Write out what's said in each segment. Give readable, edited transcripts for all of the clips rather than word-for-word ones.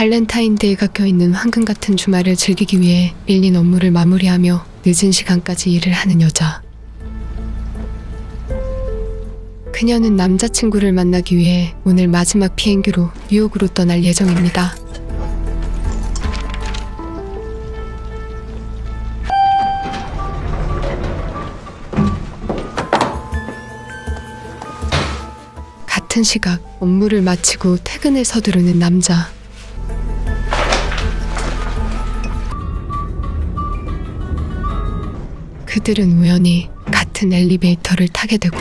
발렌타인데이가 껴있는 황금 같은 주말을 즐기기 위해 밀린 업무를 마무리하며 늦은 시간까지 일을 하는 여자. 그녀는 남자친구를 만나기 위해 오늘 마지막 비행기로 뉴욕으로 떠날 예정입니다. 같은 시각 업무를 마치고 퇴근을 서두르는 남자. 그들은 우연히 같은 엘리베이터를 타게 되고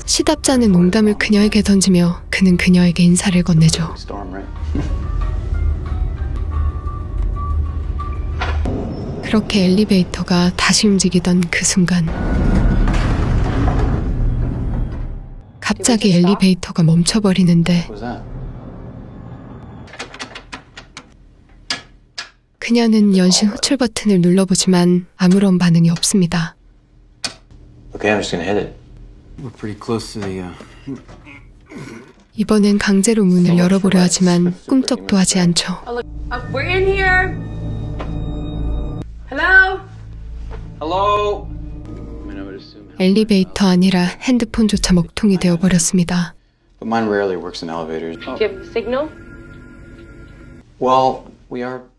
시답자는 농담을 그녀에게 던지며 그는 그녀에게 인사를 건네죠. 그렇게 엘리베이터가 다시 움직이던 그 순간 갑자기 엘리베이터가 멈춰버리는데 그녀는 연신 호출 버튼을 눌러보지만 아무런 반응이 없습니다. 이번엔 강제로 문을 열어보려 하지만 꿈쩍도 하지 않죠. 엘리베이터 아니라 핸드폰조차 먹통이 되어버렸습니다.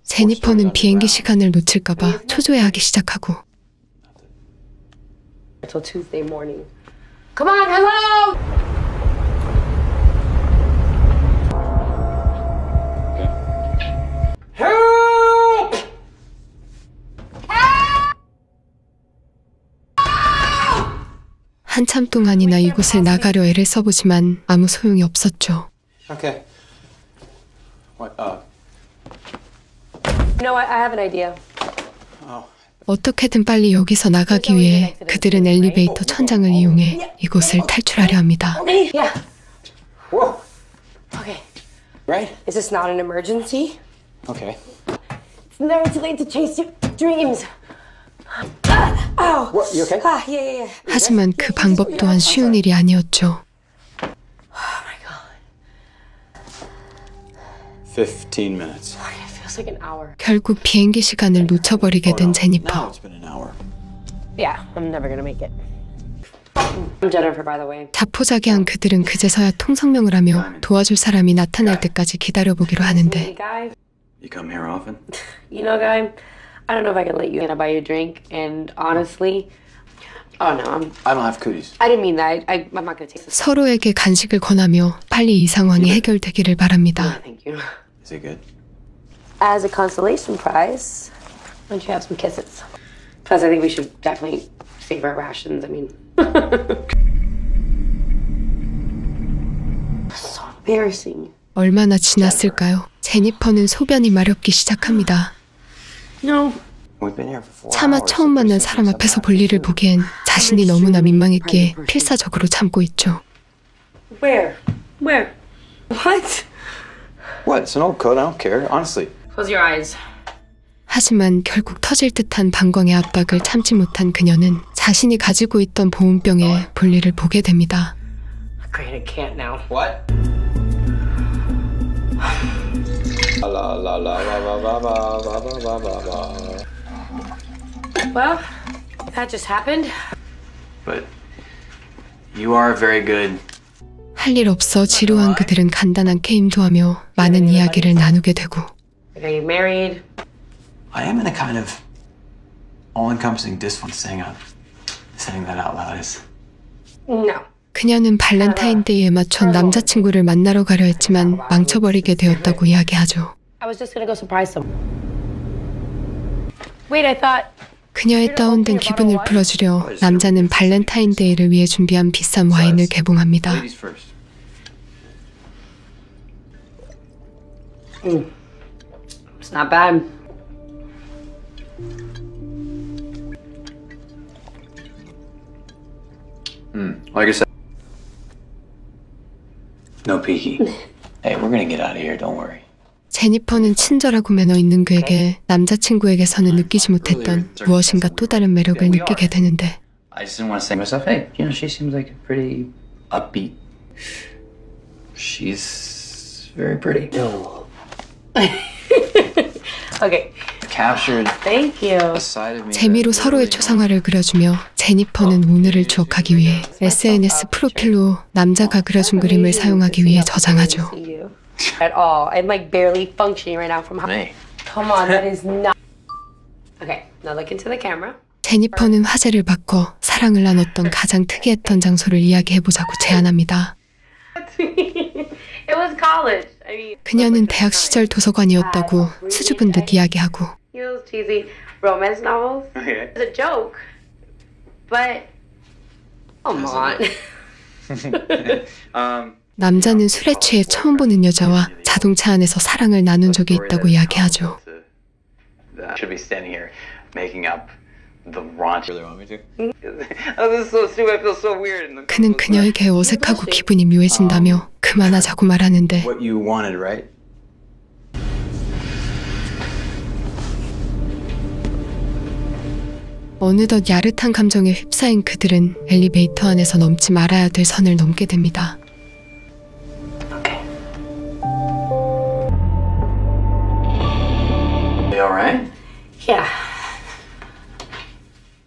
제니퍼는 비행기 시간을 놓칠까봐 초조해하기 시작하고 한참 동안이나 이곳을 나가려 애를 써보지만 아무 소용이 없었죠. 어떻게든 빨리 여기서 나가기 위해 그들은 엘리베이터 천장을 이용해 이곳을 탈출하려 합니다. 하지만 그 방법 또한 쉬운 일이 아니었죠. 15 minutes. 결국 비행기 시간을 놓쳐버리게 된 제니퍼. 자포자기한 그들은 그제서야 통성명을 하며 도와줄 사람이 나타날 때까지 기다려보기로 하는데 서로에게 간식을 권하며 빨리 이 상황이 해결되기를 바랍니다. As a consolation prize, why don't you have some kisses? Plus, I think we should definitely save our rations. I mean, so embarrassing. 얼마나 지났을까요? 제니퍼는 소변이 마렵기 시작합니다. No. 차마 처음 만난 사람 앞에서 볼 일을 보기엔 자신이 너무나 민망했기에 필사적으로 참고 있죠. Where? What? What? It's an old coat. I don't care. Honestly. Close your eyes. 하지만 결국 터질 듯한 방광의 압박을 참지 못한 그녀는 자신이 가지고 있던 보온병에 볼일을 보게 됩니다. Great, I can't now. What? Well, that just happened. But you are very good. 할 일 없어 지루한 그들은 간단한 게임도 하며 많은 이야기를 나누게 되고 Are you married? I am in a kind of all-encompassing saying that out loud is. No. 그녀는 발렌타인데이에 맞춰 남자친구를 만나러 가려 했지만 망쳐버리게 되었다고 이야기하죠. I was just gonna go surprise them. Wait, I thought. 그녀의 다운된 기분을 풀어주려 남자는 발렌타인데이를 위해 준비한 비싼 와인을 개봉합니다. It's not bad. Like I said, no peeking. Hey, we're gonna get out of here. Don't worry. 제니퍼는 친절하고 매너 있는 그에게 남자친구에게서는 느끼지 못했던 무엇인가 또 다른 매력을 느끼게 되는데 I just didn't want to say to myself, hey, she seems like a pretty upbeat She's very pretty. No. Okay. Captured Thank you. a side of me. 재미로 서로의 초상화를 그려주며 제니퍼는 오늘을 추억하기 위해 SNS 프로필로 남자가 그려준 그림을 사용하기 위해 저장하죠. At all. I'm like barely functioning right now from how. Me. Come on, that is not. Okay, now look into the camera. 제니퍼는 화제를 바꿔 사랑을 나눴던 가장 특이했던 장소를 이야기해보자고 제안합니다. It was college. I mean, 그녀는 대학 시절 도서관이었다고 수줍은 듯 이야기하고 those cheesy romance novels. Okay. It's a joke, but come on. 남자는 술에 취해 처음 보는 여자와 자동차 안에서 사랑을 나눈 적이 있다고 이야기하죠. Should be standing here making up the raunch. Really want me to? Oh, this is so stupid. I feel so weird. 그는 그녀에게 어색하고 기분이 묘해진다며 그만하자고 말하는데 What you wanted, right? 어느덧 야릇한 감정에 휩싸인 그들은 엘리베이터 안에서 넘지 말아야 될 선을 넘게 됩니다. You all right? Yeah.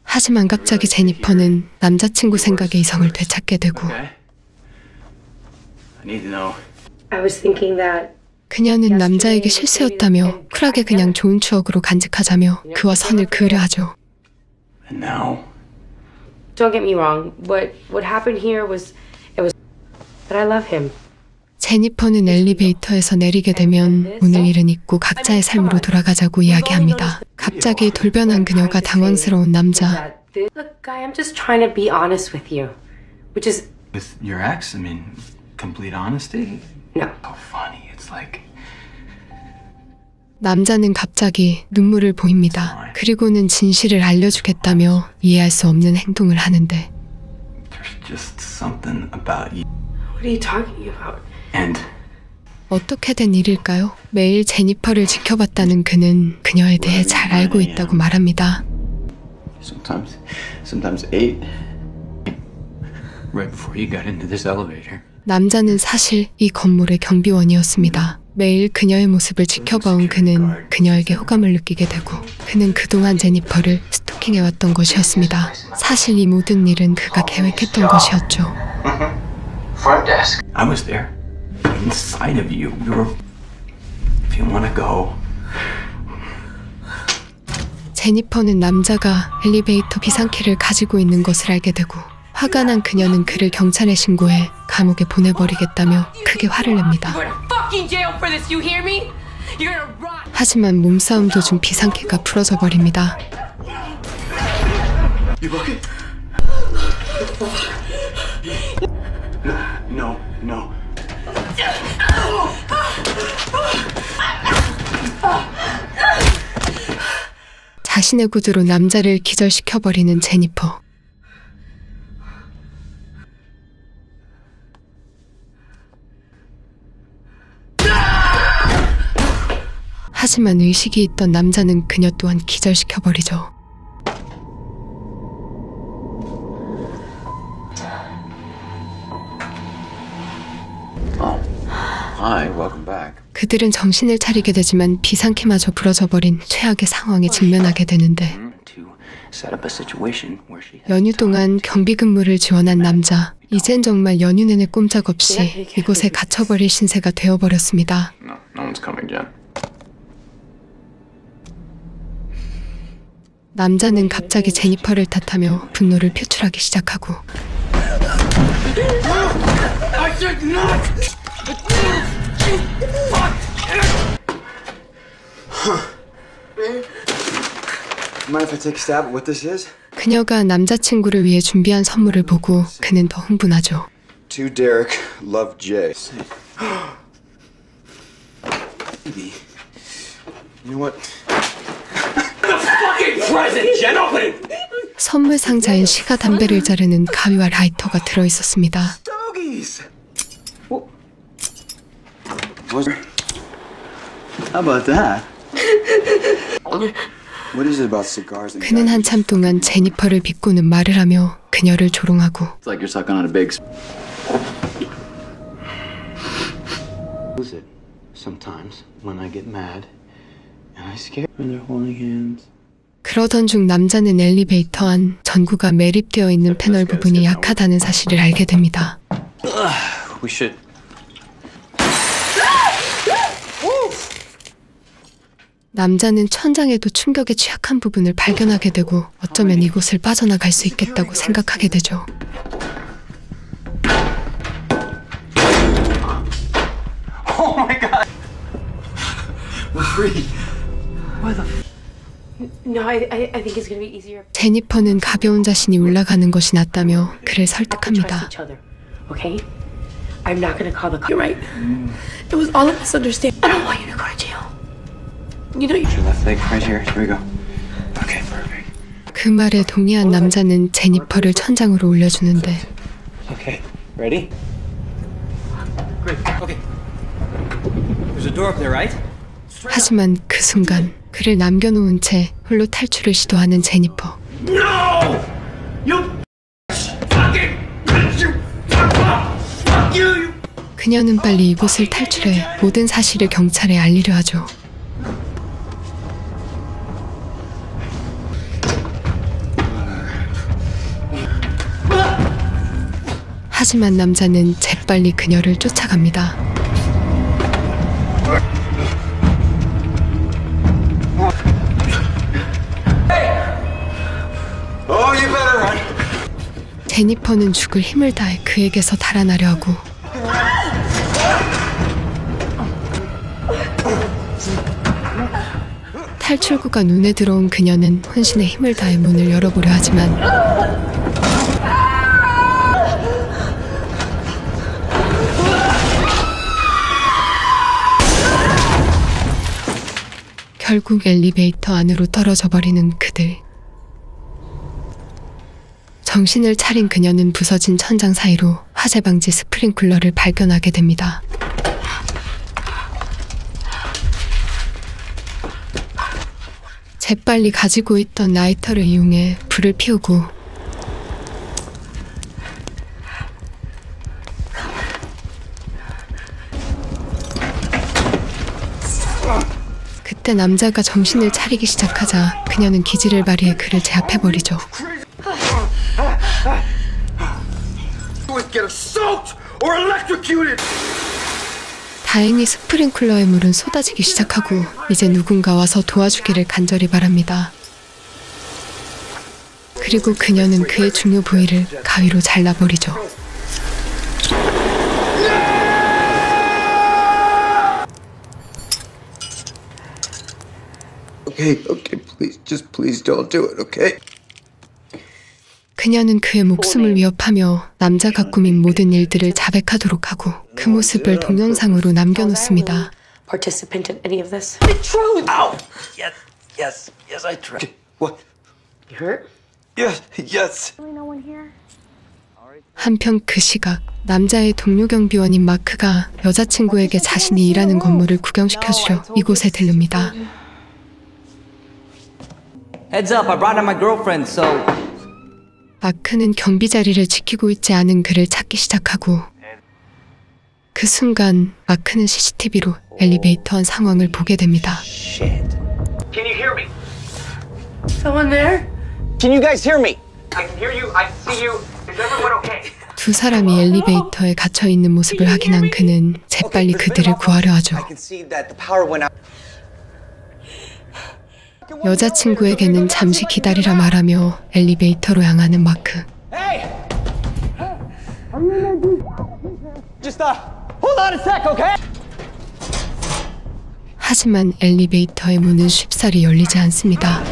하지만 갑자기 제니퍼는 남자친구 생각에 이성을 되찾게 되고 Okay. I need to know. I was thinking that 그녀는 남자에게 실수였다며 쿨하게 그냥 좋은 추억으로 간직하자며 그와 선을 그으려 하죠. And now, don't get me wrong. What happened here was but I love him. 제니퍼는 엘리베이터에서 내리게 되면 오늘 일은 잊고 각자의 삶으로 돌아가자고 이야기합니다. 갑자기 돌변한 그녀가 당황스러운 남자. Look, guy, I'm just trying to be honest with you, which is with your ex, I mean, complete honesty. no. So funny. It's like 남자는 갑자기 눈물을 보입니다. 그리고는 진실을 알려주겠다며 이해할 수 없는 행동을 하는데 there's just something about you. What are you talking about? And 어떻게 된 일일까요? 매일 제니퍼를 지켜봤다는 그는 그녀에 대해 잘 알고 있다고 말합니다. sometimes 8. Right before you got into this elevator. 남자는 사실 이 건물의 경비원이었습니다. 매일 그녀의 모습을 지켜봐온 그는 그녀에게 호감을 느끼게 되고 그는 그동안 제니퍼를 스토킹해왔던 것이었습니다. 사실 이 모든 일은 그가 계획했던 것이었죠. Front desk. I was there. Inside of you. We were. If you want to go. 제니퍼는 남자가 엘리베이터 비상키를 가지고 있는 것을 알게 되고 화가 난 그녀는 그를 경찰에 신고해 감옥에 보내버리겠다며 크게 화를 냅니다. 하지만 몸싸움 도중 비상키가 풀어져 버립니다. No. 자신의 구두로 남자를 기절시켜버리는 제니퍼. 하지만 의식이 있던 남자는 그녀 또한 기절시켜버리죠. Hi, welcome back. 그들은 정신을 차리게 되지만 비상키마저 부러져 버린 최악의 상황에 직면하게 되는데 To set up a situation where she. 연휴 동안 경비 근무를 지원한 남자. 이젠 정말 연휴 내내 꼼짝없이 이곳에 갇혀버릴 신세가 되어버렸습니다. No one's coming, Jen. 남자는 갑자기 제니퍼를 탓하며 분노를 표출하기 시작하고 I did not. Mind if I take a stab at what this is? 그녀가 남자친구를 위해 준비한 선물을 보고 그는 더 흥분하죠. To Derek, love Jay. Maybe. You know what? Fucking present, Jen. Open it. 선물 상자엔 시가 담배를 자르는 가위와 라이터가 들어있었습니다. Stogies. How about that? What is it about cigars that 그는 한참 동안 제니퍼를 비꼬는 말을 하며 그녀를 조롱하고 It's like you're sucking on a big. Lose it sometimes when I get mad and I scare when they're holding hands. 그러던 중 남자는 엘리베이터 안 전구가 매립되어 있는 패널 부분이 약하다는 사실을 알게 됩니다. We should. 남자는 천장에도 충격에 취약한 부분을 발견하게 되고 어쩌면 이곳을 빠져나갈 수 있겠다고 생각하게 되죠. Oh my god! We're free. No, I think it's gonna be easier. 제니퍼는 가벼운 자신이 올라가는 것이 낫다며 그를 Trust 설득합니다. each other, okay? I'm not gonna call the cops. You're right. It was all a misunderstanding. I don't want you to go to jail. You know you. Your left leg right here. Here we go. Okay, perfect. 그 말에 동의한 남자는 제니퍼를 천장으로 올려주는데 Okay, ready? Great. Okay. There's a door up there, right? 하지만 그 순간 그를 남겨놓은 채 홀로 탈출을 시도하는 제니퍼. No! You fucking you fuck you! 그녀는 빨리 이곳을 탈출해 모든 사실을 경찰에 알리려 하죠. 하지만 남자는 재빨리 그녀를 쫓아갑니다. Oh, you better run. 제니퍼는 죽을 힘을 다해 그에게서 달아나려 하고 탈출구가 눈에 들어온 그녀는 혼신의 힘을 다해 문을 열어보려 하지만 결국 엘리베이터 안으로 떨어져 버리는 그들. 정신을 차린 그녀는 부서진 천장 사이로 화재 방지 스프링클러를 발견하게 됩니다. 재빨리 가지고 있던 라이터를 이용해 불을 피우고 그때 남자가 정신을 차리기 시작하자 그녀는 기지를 발휘해 그를 제압해버리죠. Get assault or electrocuted. 다행히 스프링클러의 물은 쏟아지기 시작하고 이제 누군가 와서 도와주기를 간절히 바랍니다. 그리고 그녀는 그의 중요 부위를 가위로 잘라버리죠. Okay, please, just please don't do it, okay? 그녀는 그의 목숨을 위협하며 남자가 꾸민 모든 일들을 자백하도록 하고 그 모습을 동영상으로 남겨놓습니다. Participant in any of this? Ow! Yes, I tried. What? You hurt? Yes. 한편 그 시각 남자의 동료 경비원인 마크가 여자친구에게 자신이 일하는 건물을 구경시켜주려 이곳에 들릅니다. Heads up, I brought in my girlfriend, so... 마크는 경비 자리를 지키고 있지 않은 그를 찾기 시작하고 그 순간 마크는 CCTV로 엘리베이터 안 상황을 보게 됩니다. Shit. Can you hear me? Someone there? Can you guys hear me? I can hear you. I see you. Is everyone okay? 두 사람이 엘리베이터에 갇혀 있는 모습을 확인한 그는 재빨리 그들을 구하려 하죠. I can see that the power went out. 여자친구에게는 잠시 기다리라 말하며 엘리베이터로 향하는 마크. Hey! Just, hold on a sec, okay? 하지만 엘리베이터의 문은 쉽사리 열리지 않습니다.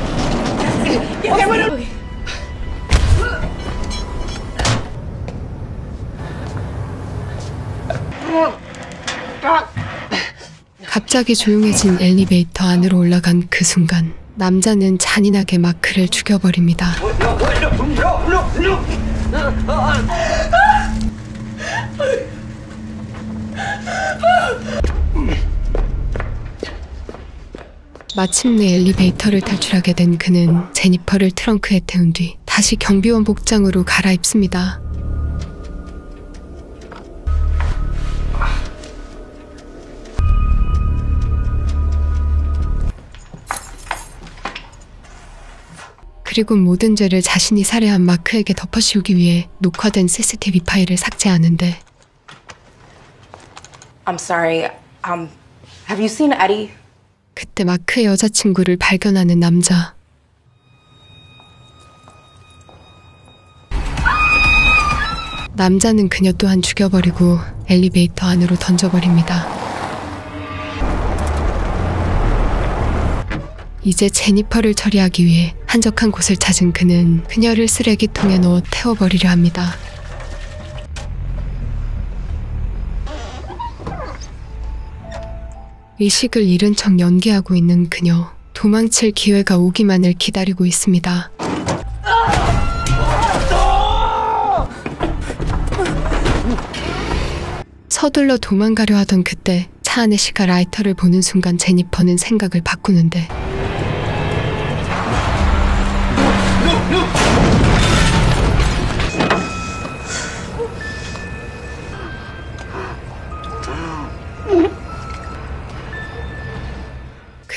갑자기 조용해진 엘리베이터 안으로 올라간 그 순간 남자는 잔인하게 마크를 죽여버립니다. 마침내 엘리베이터를 탈출하게 된 그는 제니퍼를 트렁크에 태운 뒤 다시 경비원 복장으로 갈아입습니다. 그리고 모든 죄를 자신이 살해한 마크에게 덮어씌우기 위해 녹화된 CCTV 파일을 삭제하는데 I'm sorry. Have you seen Eddie? 그때 마크의 여자친구를 발견하는 남자. 남자는 그녀 또한 죽여버리고 엘리베이터 안으로 던져버립니다. 이제 제니퍼를 처리하기 위해 한적한 곳을 찾은 그는 그녀를 쓰레기통에 넣어 태워버리려 합니다. 의식을 잃은 척 연기하고 있는 그녀. 도망칠 기회가 오기만을 기다리고 있습니다. 서둘러 도망가려 하던 그때 차 안의 시가 라이터를 보는 순간 제니퍼는 생각을 바꾸는데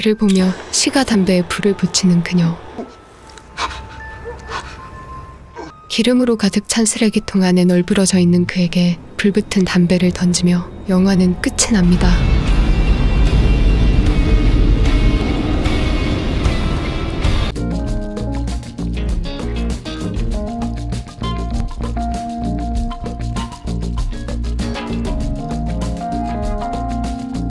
그를 보며 시가 담배에 불을 붙이는 그녀. 기름으로 가득 찬 쓰레기통 안에 널브러져 있는 그에게 불붙은 담배를 던지며 영화는 끝이 납니다.